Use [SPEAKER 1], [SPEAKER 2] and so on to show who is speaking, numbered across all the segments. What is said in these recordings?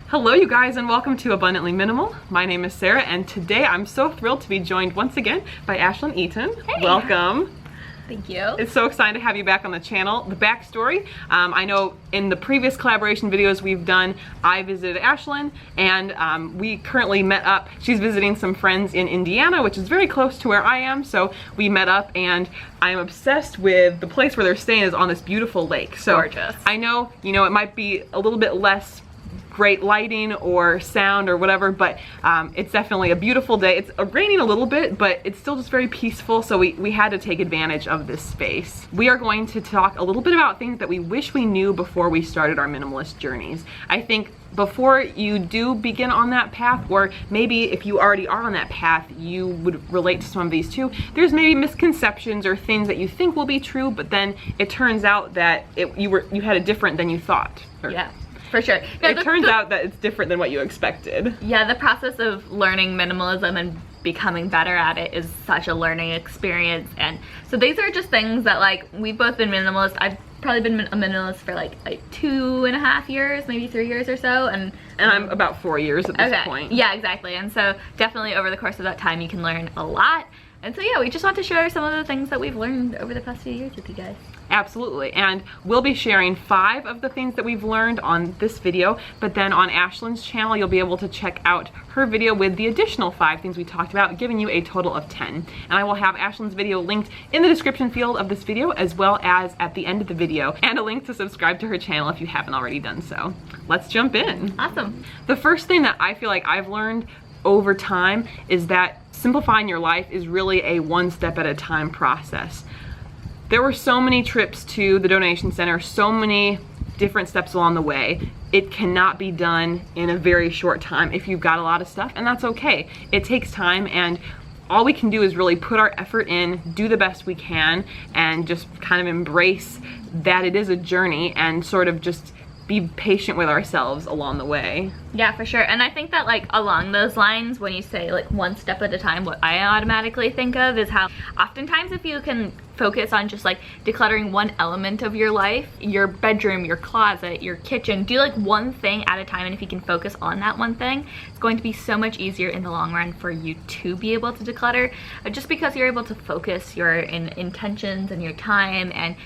[SPEAKER 1] Hello you guys and welcome to Abundantly Minimal. My name is Sarah and today I'm so thrilled to be joined once again by Ashlynne Eaton.
[SPEAKER 2] Hey.
[SPEAKER 1] Welcome.
[SPEAKER 2] Thank you.
[SPEAKER 1] It's so exciting to have you back on the channel. The backstory, I know in the previous collaboration videos we've done, I visited Ashlynne and we currently met up. She's visiting some friends in Indiana, which is very close to where I am, so we met up and I'm obsessed with the place where they're staying is on this beautiful lake. So
[SPEAKER 2] gorgeous.
[SPEAKER 1] I know, it might be a little bit less great lighting or sound or whatever, but it's definitely a beautiful day. It's raining a little bit, but it's still just very peaceful, so we had to take advantage of this space. We are going to talk a little bit about things that we wish we knew before we started our minimalist journeys. I think before you do begin on that path, or maybe if you already are on that path, you would relate to some of these too. There's maybe misconceptions or things that you think will be true, but then it turns out that you had it different than you thought.
[SPEAKER 2] Yeah. For sure.
[SPEAKER 1] It turns out that it's different than what you expected.
[SPEAKER 2] Yeah, the process of learning minimalism and becoming better at it is such a learning experience. And so these are just things that, like, we've both been minimalist. I've probably been a minimalist for like 2.5 years, maybe 3 years or so. And
[SPEAKER 1] I'm about 4 years at this point.
[SPEAKER 2] Yeah, exactly. And so definitely over the course of that time, you can learn a lot. And so yeah, we just want to share some of the things that we've learned over the past few years with you guys.
[SPEAKER 1] Absolutely, and we'll be sharing 5 of the things that we've learned on this video, but then on Ashlynne's channel you'll be able to check out her video with the additional 5 things we talked about, giving you a total of 10. And I will have Ashlynne's video linked in the description field of this video, as well as at the end of the video, and a link to subscribe to her channel if you haven't already done so. Let's jump in.
[SPEAKER 2] Awesome.
[SPEAKER 1] The first thing that I feel like I've learned over time is that simplifying your life is really a one step at a time process. There were so many trips to the donation center, so many different steps along the way. It cannot be done in a very short time if you've got a lot of stuff, and that's okay. It takes time, and all we can do is really put our effort in, do the best we can, and just kind of embrace that it is a journey and sort of just be patient with ourselves along the way.
[SPEAKER 2] Yeah, for sure. And I think that, like, along those lines, when you say like one step at a time, what I automatically think of is how oftentimes if you can focus on just like decluttering one element of your life, your bedroom, your closet, your kitchen, do like one thing at a time, and if you can focus on that one thing, it's going to be so much easier in the long run for you to be able to declutter, just because you're able to focus your intentions and your time and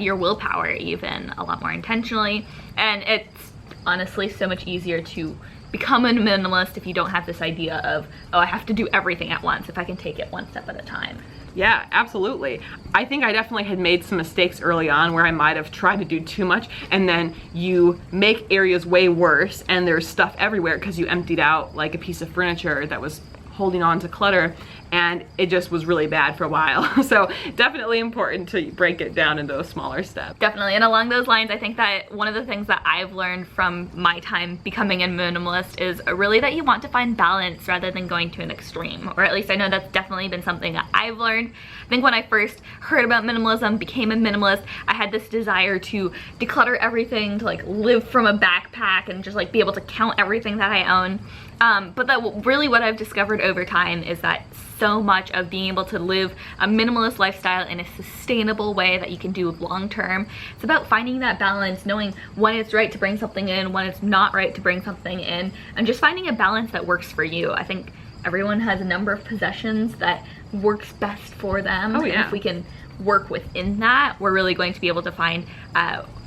[SPEAKER 2] your willpower even a lot more intentionally. And it's honestly so much easier to become a minimalist if you don't have this idea of, oh, I have to do everything at once, if I can take it one step at a time.
[SPEAKER 1] Yeah, absolutely. I think I definitely had made some mistakes early on where I might have tried to do too much, and then you make areas way worse and there's stuff everywhere because you emptied out like a piece of furniture that was holding on to clutter, and it just was really bad for a while. So definitely important to break it down into those smaller steps.
[SPEAKER 2] Definitely. And along those lines, I think that one of the things that I've learned from my time becoming a minimalist is really that you want to find balance rather than going to an extreme, or at least I know that's definitely been something that I've learned. I think when I first heard about minimalism, became a minimalist, I had this desire to declutter everything, to like live from a backpack and just like be able to count everything that I own. But that really what I've discovered over time is that so much of being able to live a minimalist lifestyle in a sustainable way that you can do long term, it's about finding that balance, knowing when it's right to bring something in, when it's not right to bring something in, and just finding a balance that works for you. I think everyone has a number of possessions that works best for them.
[SPEAKER 1] Oh, yeah.
[SPEAKER 2] And if we can work within that, we're really going to be able to find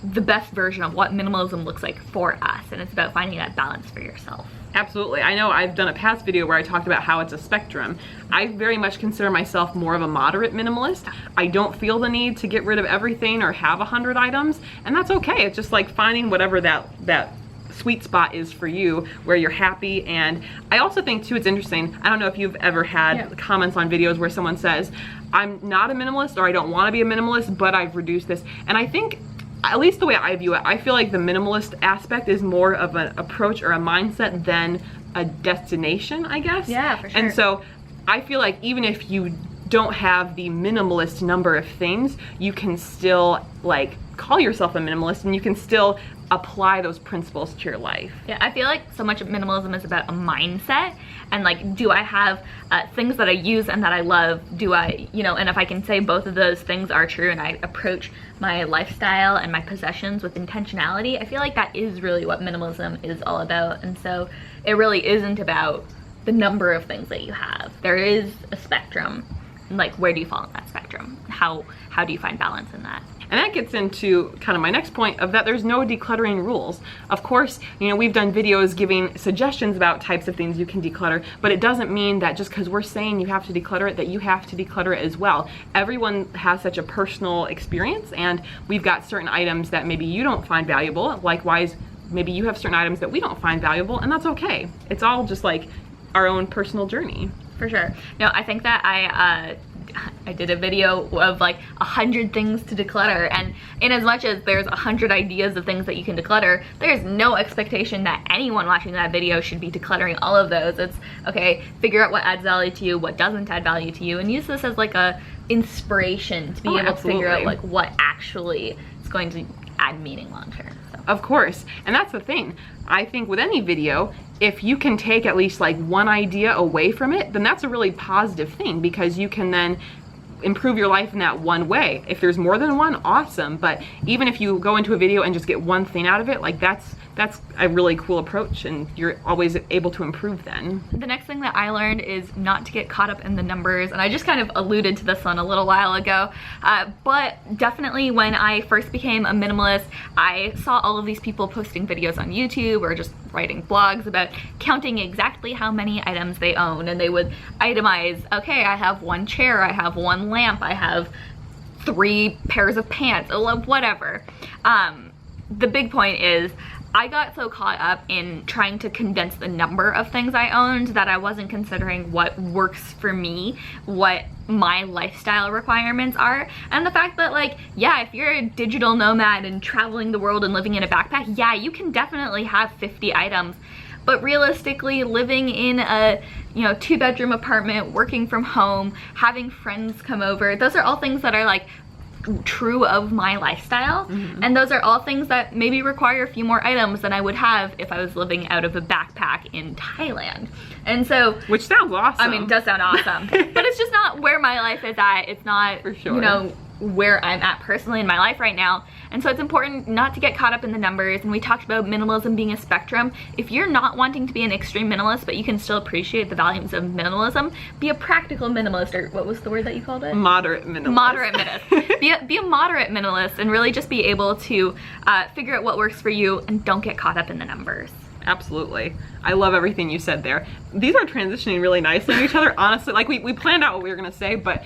[SPEAKER 2] the best version of what minimalism looks like for us. And it's about finding that balance for yourself.
[SPEAKER 1] Absolutely. I know I've done a past video where I talked about how it's a spectrum. I very much consider myself more of a moderate minimalist. I don't feel the need to get rid of everything or have 100 items, and that's okay. It's just like finding whatever that sweet spot is for you, where you're happy. And I also think too, it's interesting, I don't know if you've ever had comments on videos where someone says, I'm not a minimalist, or I don't want to be a minimalist, but I've reduced this. And I think, at least the way I view it, I feel like the minimalist aspect is more of an approach or a mindset than a destination, I guess.
[SPEAKER 2] Yeah, for sure.
[SPEAKER 1] And so I feel like even if you don't have the minimalist number of things, you can still like call yourself a minimalist, and you can still apply those principles to your life.
[SPEAKER 2] Yeah, I feel like so much of minimalism is about a mindset, and like, do I have things that I use and that I love? Do I, you know, and if I can say both of those things are true and I approach my lifestyle and my possessions with intentionality, I feel like that is really what minimalism is all about. And so it really isn't about the number of things that you have. There is a spectrum. Like, where do you fall in that spectrum? How do you find balance in that?
[SPEAKER 1] And that gets into kind of my next point of that there's no decluttering rules. Of course, you know, we've done videos giving suggestions about types of things you can declutter, but it doesn't mean that just because we're saying you have to declutter it, that you have to declutter it as well. Everyone has such a personal experience, and we've got certain items that maybe you don't find valuable. Likewise, maybe you have certain items that we don't find valuable, and that's okay. It's all just like our own personal journey.
[SPEAKER 2] For sure. No, I think that I did a video of like 100 things to declutter, and in as much as there's 100 ideas of things that you can declutter, there's no expectation that anyone watching that video should be decluttering all of those. It's okay, figure out what adds value to you, what doesn't add value to you, and use this as like a inspiration to be able to figure out like what actually is going to add meaning long term.
[SPEAKER 1] Of course, and that's the thing. I think with any video, if you can take at least like one idea away from it, then that's a really positive thing, because you can then improve your life in that one way. If there's more than one, awesome, but even if you go into a video and just get one thing out of it, like that's a really cool approach, and you're always able to improve then.
[SPEAKER 2] The next thing that I learned is not to get caught up in the numbers, and I just kind of alluded to this one a little while ago, but definitely when I first became a minimalist, I saw all of these people posting videos on YouTube or just writing blogs about counting exactly how many items they own, and they would itemize, okay, I have one chair, I have one lamp, I have 3 pairs of pants, whatever. The big point is, I got so caught up in trying to condense the number of things I owned that I wasn't considering what works for me, what my lifestyle requirements are, and the fact that, like, yeah, if you're a digital nomad and traveling the world and living in a backpack, yeah, you can definitely have 50 items. But realistically, living in a, you know, 2-bedroom apartment, working from home, having friends come over, those are all things that are like true of my lifestyle, and those are all things that maybe require a few more items than I would have if I was living out of a backpack in Thailand. And so,
[SPEAKER 1] which sounds awesome.
[SPEAKER 2] I mean, it does sound awesome, but it's just not where my life is at. It's not,
[SPEAKER 1] for sure,
[SPEAKER 2] you know, where I'm at personally in my life right now. And so it's important not to get caught up in the numbers. And we talked about minimalism being a spectrum. If you're not wanting to be an extreme minimalist, but you can still appreciate the values of minimalism, be a practical minimalist, or what was the word that you called it?
[SPEAKER 1] Moderate minimalist.
[SPEAKER 2] Moderate minimalist. be a moderate minimalist, and really just be able to figure out what works for you, and don't get caught up in the numbers.
[SPEAKER 1] Absolutely. I love everything you said there. These are transitioning really nicely to each other, honestly. Like, we planned out what we were gonna say, but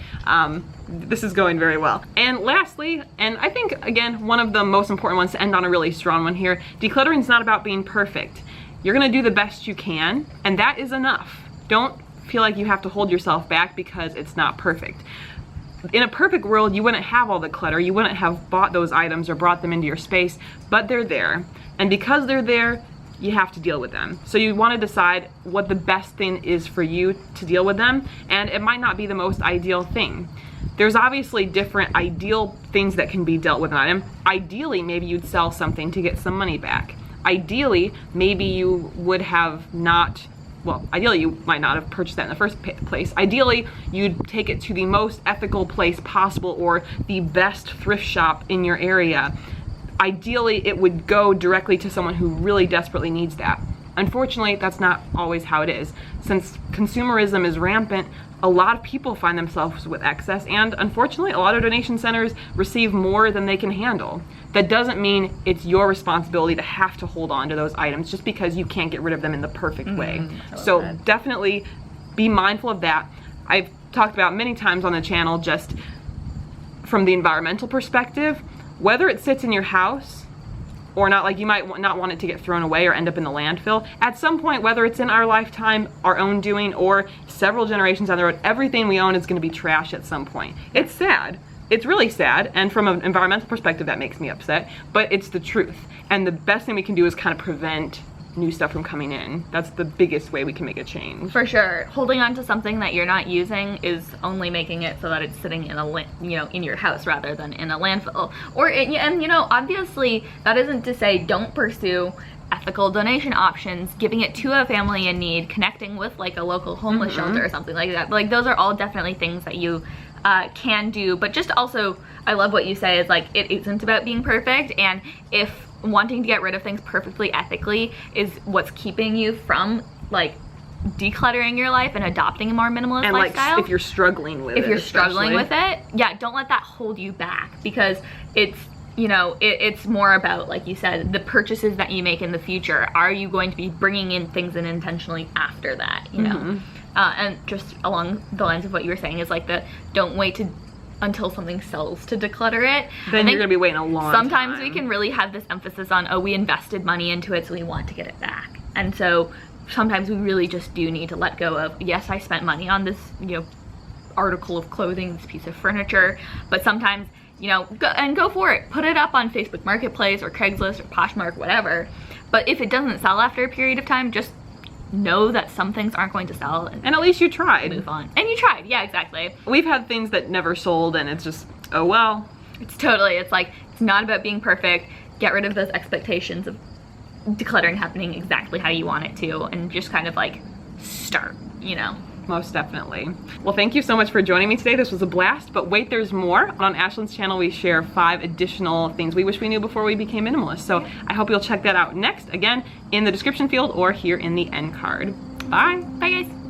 [SPEAKER 1] this is going very well. And lastly, and I think, again, one of the most important ones to end on a really strong one here, decluttering is not about being perfect. You're gonna do the best you can, and that is enough. Don't feel like you have to hold yourself back because it's not perfect. In a perfect world, you wouldn't have all the clutter, you wouldn't have bought those items or brought them into your space, but they're there. And because they're there, you have to deal with them. So you want to decide what the best thing is for you to deal with them, and it might not be the most ideal thing. There's obviously different ideal things that can be dealt with an item. Ideally, maybe you'd sell something to get some money back. Ideally, maybe you would have not, well, ideally you might not have purchased that in the first place. Ideally, you'd take it to the most ethical place possible, or the best thrift shop in your area. Ideally, it would go directly to someone who really desperately needs that. Unfortunately, that's not always how it is. Since consumerism is rampant, a lot of people find themselves with excess, and unfortunately, a lot of donation centers receive more than they can handle. That doesn't mean it's your responsibility to have to hold on to those items just because you can't get rid of them in the perfect way. So definitely be mindful of that. I've talked about many times on the channel, just from the environmental perspective, whether it sits in your house or not, like you might not want it to get thrown away or end up in the landfill. At some point, whether it's in our lifetime, our own doing, or several generations down the road, everything we own is gonna be trash at some point. It's sad. It's really sad, and from an environmental perspective, that makes me upset, but it's the truth. And the best thing we can do is kind of prevent new stuff from coming in. That's the biggest way we can make a change.
[SPEAKER 2] For sure. Holding on to something that you're not using is only making it so that it's sitting in in your house rather than in a landfill. And you know, obviously that isn't to say don't pursue ethical donation options, giving it to a family in need, connecting with like a local homeless shelter or something like that. Like those are all definitely things that you can do, but just also, I love what you say is like, it isn't about being perfect, and if wanting to get rid of things perfectly ethically is what's keeping you from like decluttering your life and adopting a more minimalist
[SPEAKER 1] and
[SPEAKER 2] lifestyle.
[SPEAKER 1] Like if you're struggling with
[SPEAKER 2] it, yeah, don't let that hold you back, because it's, you know, it's more about, like you said, the purchases that you make in the future. Are you going to be bringing in things in intentionally after that, you know? And just along the lines of what you were saying is like don't wait until something sells to declutter it.
[SPEAKER 1] Then you're gonna be waiting a long time.
[SPEAKER 2] Sometimes we can really have this emphasis on, oh, we invested money into it, so we want to get it back. And so sometimes we really just do need to let go of, yes, I spent money on this, you know, article of clothing, this piece of furniture, but sometimes, you know, go for it. Put it up on Facebook Marketplace or Craigslist or Poshmark, whatever. But if it doesn't sell after a period of time, just know that some things aren't going to sell.
[SPEAKER 1] And at least you tried.
[SPEAKER 2] Move on. And you tried, yeah, exactly.
[SPEAKER 1] We've had things that never sold, and it's just, oh well.
[SPEAKER 2] It's like, it's not about being perfect. Get rid of those expectations of decluttering happening exactly how you want it to, and just kind of like start, you know.
[SPEAKER 1] Most definitely. Well, thank you so much for joining me today. This was a blast, but wait, there's more. On Ashlynne's channel, we share 5 additional things we wish we knew before we became minimalist. So I hope you'll check that out next, again, in the description field or here in the end card. Bye.
[SPEAKER 2] Bye, guys.